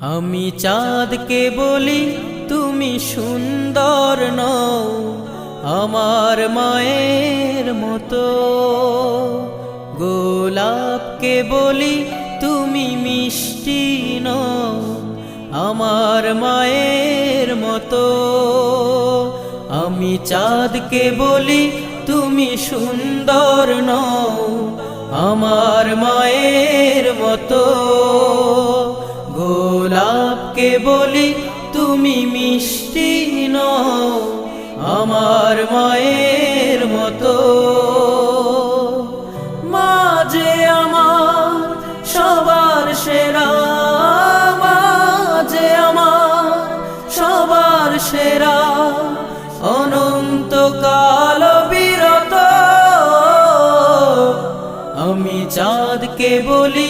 আমি চাঁদকে বলি তুমি সুন্দর নও আমার মায়ের মতো, গোলাপকে বলি তুমি মিষ্টি নও আমার মায়ের মতো। আমি চাঁদকে বলি তুমি সুন্দর নও আমার মায়ের মতো, গোলাপকে বলি তুমি মিষ্টি নও আমার মায়ের মতো। মা যে আমার সবার সেরা, মা যে আমার সবার সেরা, অনন্তকাল বিরত। আমি চাঁদকে বলি